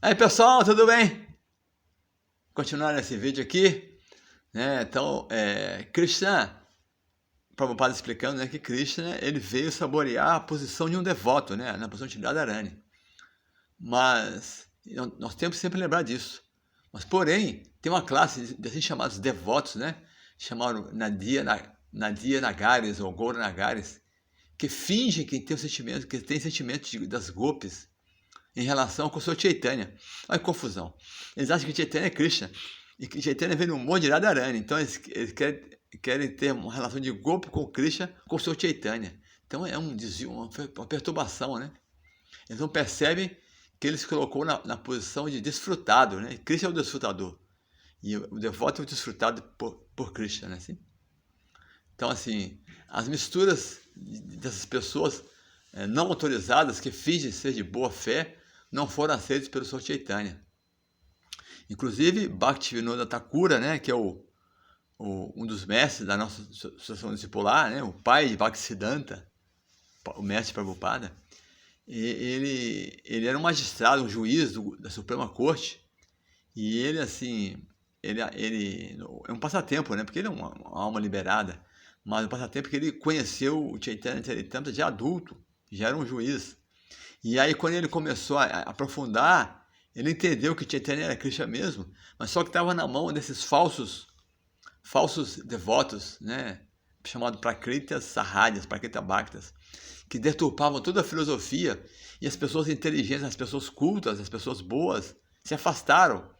Aí pessoal, tudo bem? Continuando esse vídeo aqui, né? Então, Krishna, Prabhupada explicando, né, que Krishna ele veio saborear a posição de um devoto, né, na posição de Radharani. Mas nós temos que sempre lembrar disso. Mas porém, tem uma classe de assim chamados devotos, né, chamados Nadia Nagaris ou Gaura Nagaris, que fingem que tem sentimento das gopis em relação com o seu Chaitanya. Olha que confusão. Eles acham que Chaitanya é Krishna. E que Chaitanya vem no mundo de Radharani. Então eles querem ter uma relação de golpe com Krishna com o seu Chaitanya. Então é um desvio, uma perturbação, né? Eles não percebem que ele se colocou na posição de desfrutado, né? Krishna é o desfrutador. E o devoto é o desfrutado por Krishna, né? Assim? Então, assim, as misturas dessas pessoas não autorizadas, que fingem ser de boa fé, não foram aceitos pelo Sr. Chaitanya. Inclusive, Bhaktivinoda Thakura, né, que é um dos mestres da nossa associação discipular, né, o pai de Bhaktisiddhanta, o mestre Prabhupada, ele era um magistrado, um juiz da Suprema Corte, e ele, assim, ele é um passatempo, né, porque ele é uma alma liberada, mas um passatempo que ele conheceu o Chaitanya Charitamrita de adulto, já era um juiz. E aí, quando ele começou a aprofundar, ele entendeu que Chaitanya era Krishna mesmo, mas só que estava na mão desses falsos devotos, né? Chamados Prakritas Sahajas, Prakrita Bhaktas, que deturpavam toda a filosofia, e as pessoas inteligentes, as pessoas cultas, as pessoas boas, se afastaram,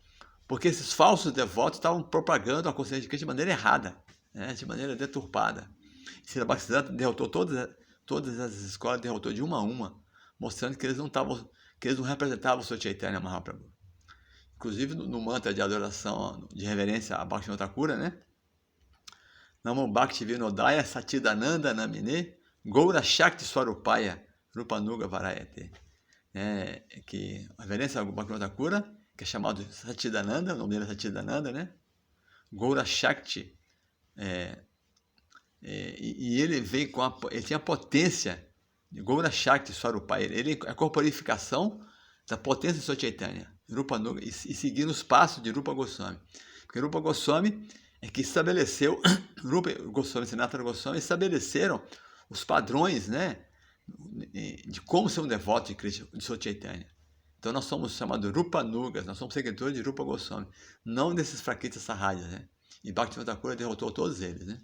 porque esses falsos devotos estavam propagando a consciência de Krishna de maneira errada, né? De maneira deturpada. Srila Bhaktisiddhanta derrotou todas as escolas, derrotou de uma a uma, mostrando que eles não representavam o seu Chaitanya Mahaprabhu. Inclusive no mantra de adoração, de reverência a Bhaktivinoda Thakura, né? Namo Bhaktivinodaya Satidananda Namine Gaura Shakti Swarupaya Rupanuga Varayate. Que a reverência a Bhaktivinoda Thakura, que é chamado Satidananda, o nome dele é Satidananda, né? Gaura Shakti, e ele veio ele tinha a potência de Gaura Shakti Swarupaya, ele é a corporificação da potência do Sr. Chaitanya, Rupanuga, e seguindo os passos de Rupa Goswami. Porque Rupa Goswami é que estabeleceu, Rupa Goswami e Sanatana Goswami estabeleceram os padrões, né, de como ser um devoto de Krishna, de Sr. Chaitanya. Então nós somos chamados Rupanugas, nós somos seguidores de Rupa Goswami, não desses Prakritas Sahajas, né? E Bhaktivinoda Thakura derrotou todos eles, né?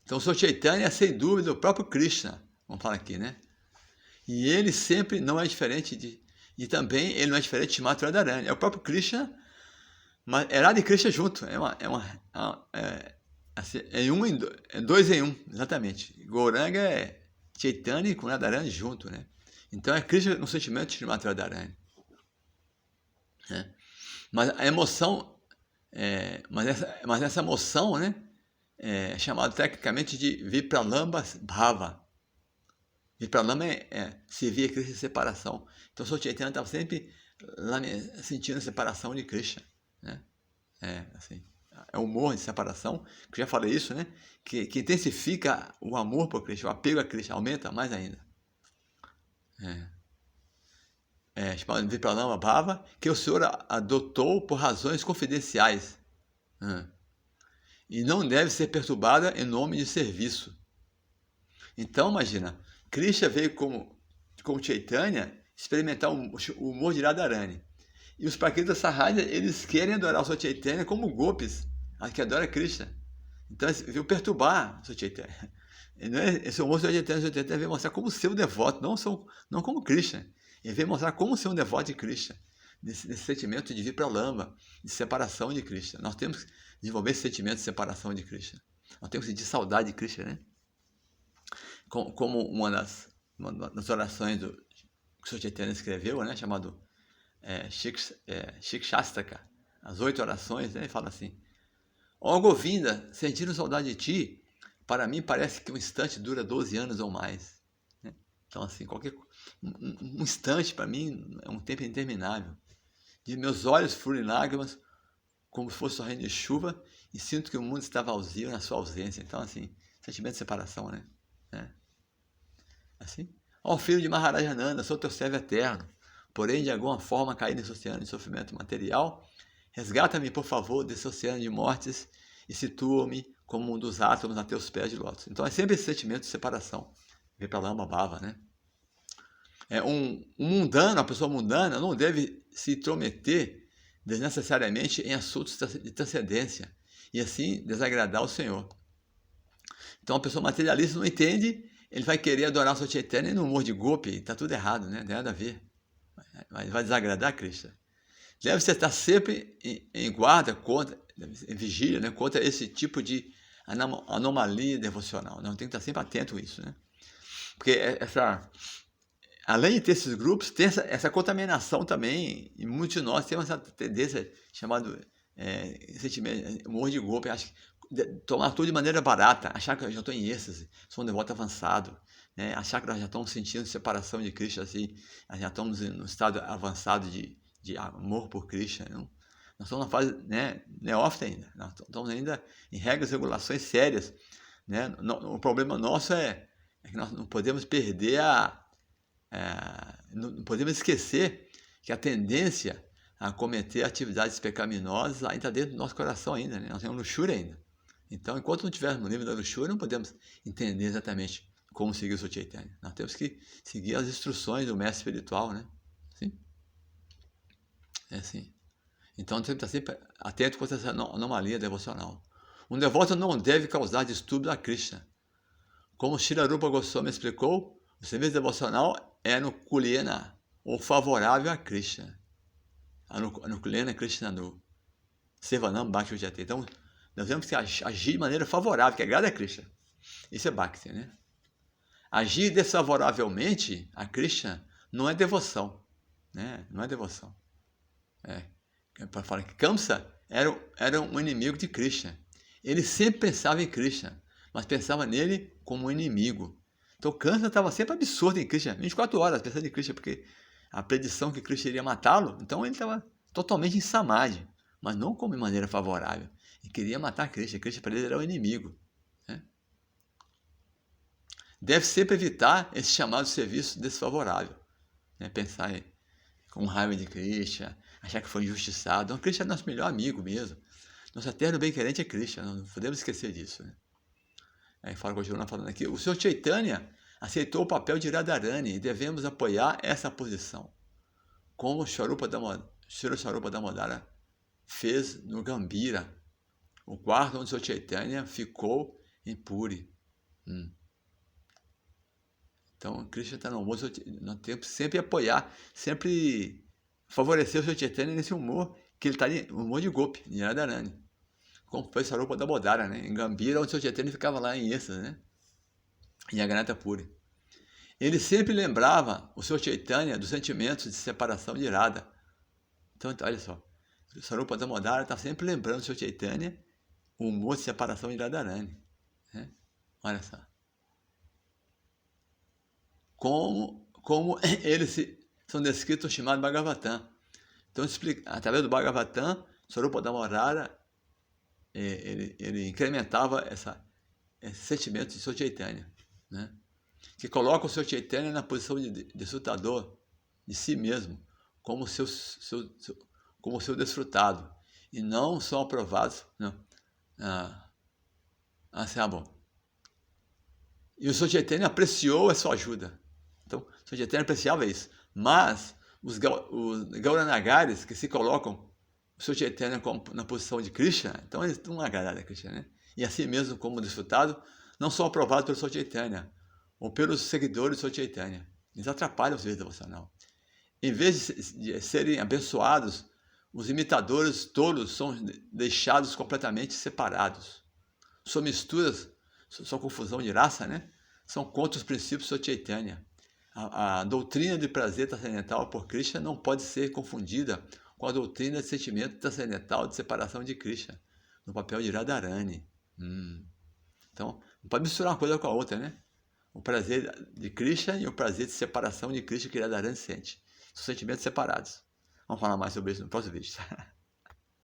Então o Sr. Chaitanya é sem dúvida o próprio Krishna, vamos falar aqui, né? E ele sempre não é diferente e também ele não é diferente de Mathura Radharani. É o próprio Krishna, mas é Radha e Krishna junto. É dois em um, exatamente. Gauranga é Chaitanya com Radharani junto, né? Então é Krishna no sentimento de Mathura Radharani. Né? Mas a emoção, mas essa emoção, né? É chamada tecnicamente de Vipralambha Bhava. Vipralambha se via Krishna em separação. Então o Sr. Chaitanya estava sempre lá sentindo a separação de Krishna, né? É o humor de separação, que eu já falei isso, né? Que intensifica o amor por Krishna, o apego a Krishna, aumenta mais ainda. Chamado Vipralambha Bhava, que o Senhor adotou por razões confidenciais. E não deve ser perturbada em nome de serviço. Então, imagina, Krishna veio como Chaitanya experimentar o humor de Radharani. E os Prakritas Sahajas, eles querem adorar o Sr. Chaitanya como gopis, que adora Krishna. Então, eles veio perturbar o Sr. Chaitanya. Esse humor do Sr. Chaitanya veio mostrar como ser um devoto, não como Krishna. Ele veio mostrar como ser um devoto de Krishna, nesse sentimento de Vipralambha, de separação de Krishna. Nós temos que desenvolver esse sentimento de separação de Krishna. Nós temos que sentir saudade de Krishna, né? Como uma das orações que o Sr. Chaitanya escreveu, né, chamado Shikshastaka, as 8 orações, né, ele fala assim: ó Govinda, sentindo saudade de ti, para mim parece que um instante dura 12 anos ou mais. Né? Então, assim, um instante para mim é um tempo interminável. De meus olhos fluem lágrimas como se fosse sorrindo de chuva e sinto que o mundo está vazio na sua ausência. Então, assim, sentimento de separação, né? Assim, Ó filho de Maharajananda, sou teu servo eterno, porém de alguma forma caí nesse oceano de sofrimento material. Resgata-me, por favor, desse oceano de mortes e situa-me como um dos átomos a teus pés de lótus. Então é sempre esse sentimento de separação. Vem para Lama Bhava, né? Um mundano, uma pessoa mundana, não deve se intrometer desnecessariamente em assuntos de transcendência e assim desagradar o Senhor. Então a pessoa materialista não entende, ele vai querer adorar o seu Chaitanya e no humor de golpe, está tudo errado, né? Não tem nada a ver. Vai desagradar a Krishna. Deve-se estar sempre em guarda, contra, em vigília, né? Contra esse tipo de anomalia devocional. Não tem que estar sempre atento a isso, né? Porque além de ter esses grupos, tem essa contaminação também, e muitos de nós temos essa tendência chamada sentimento, humor de golpe, tomar tudo de maneira barata, achar que eu já estou em êxtase, sou um devoto avançado, né? Achar que nós já estamos sentindo separação de Krishna, assim, já estamos no estado avançado de amor por Krishna. Não? Nós estamos na fase, né, neófita ainda, nós estamos ainda em regras e regulações sérias. Né? O problema nosso é que nós não podemos perder não podemos esquecer que a tendência a cometer atividades pecaminosas ainda está dentro do nosso coração ainda, né? Nós temos luxúria ainda. Então, enquanto não estivermos no nível da luxúria, não podemos entender exatamente como seguir o seu Chaitanya. Nós temos que seguir as instruções do mestre espiritual, né? Sim? É assim. Então, temos que estar sempre atento com essa anomalia devocional. Um devoto não deve causar distúrbio a Krishna. Como Srila Rupa Goswami explicou, o serviço devocional é no Kulyena, ou favorável a Krishna. No Kulyena Krishna no Sevanam Bhakti Ujjate. Então, nós temos que agir de maneira favorável, que agrada a Krishna. Isso é Bhakti, né? Agir desfavoravelmente a Krishna não é devoção, né? Não é devoção. Para falar que Kamsa era um inimigo de Krishna. Ele sempre pensava em Krishna, mas pensava nele como um inimigo. Então Kamsa estava sempre absorto em Krishna, 24 horas pensando em Krishna, porque a predição que Krishna iria matá-lo, então ele estava totalmente em samadhi, mas não como de maneira favorável. Ele queria matar Krishna, Krishna para ele era o inimigo. Né? Deve sempre evitar esse chamado serviço desfavorável. Né? Pensar com raiva de Krishna, achar que foi injustiçado. Então, Krishna é nosso melhor amigo mesmo. Nosso eterno bem-querente é Krishna, não podemos esquecer disso. Né? Aí fala, continua falando aqui, o Sr. Chaitanya aceitou o papel de Radharani e devemos apoiar essa posição, como Srila Swarupa Damodara fez no Gambhira, o quarto onde o Sr. Chaitanya ficou em Puri. Então, Krishna está no humor, nós temos que sempre apoiar, sempre favorecer o Sr. Chaitanya nesse humor, que ele está ali, humor de golpe, de Radharani. Como foi Swarupa Damodara, né? Em Gambhira, onde o Sr. Chaitanya ficava lá em êxtase, né? Em Jagannatha Puri. Ele sempre lembrava o Sr. Chaitanya dos sentimentos de separação de Radha. Então, olha só, o Swarupa Damodara está sempre lembrando o Sr. Chaitanya o humor de separação de Radharani. Né? Olha só. Como eles são descritos no Srimad Bhagavatam. Então, através do Bhagavatam, Swarupa Damodara ele incrementava esse sentimento de Sr. Chaitanya, né? Que coloca o Sr. Chaitanya na posição de desfrutador de si mesmo, como como seu desfrutado, e não são aprovados. Não. Bom. E o Sr. Chaitanya apreciou a sua ajuda. Então, o Sr. Chaitanya apreciava isso. Mas os Gauranagaris, que se colocam o Sr. Chaitanya na posição de Krishna, então eles não agradam a Krishna, né? E assim mesmo como desfrutado, não são aprovados pelo Sr. Chaitanya, ou pelos seguidores do Sr. Chaitanya. Eles atrapalham o serviço devocional. Em vez de serem abençoados, os imitadores todos são deixados completamente separados. Sua misturas, sua confusão de raça, né? São contra os princípios do Sr. Chaitanya. A doutrina de prazer transcendental por Krishna não pode ser confundida com a doutrina de sentimento transcendental de separação de Krishna, no papel de Radharani. Então, não pode misturar uma coisa com a outra, né? O prazer de Krishna e o prazer de separação de Krishna que Radharani sente. São sentimentos separados. Vamos falar mais sobre isso no próximo vídeo.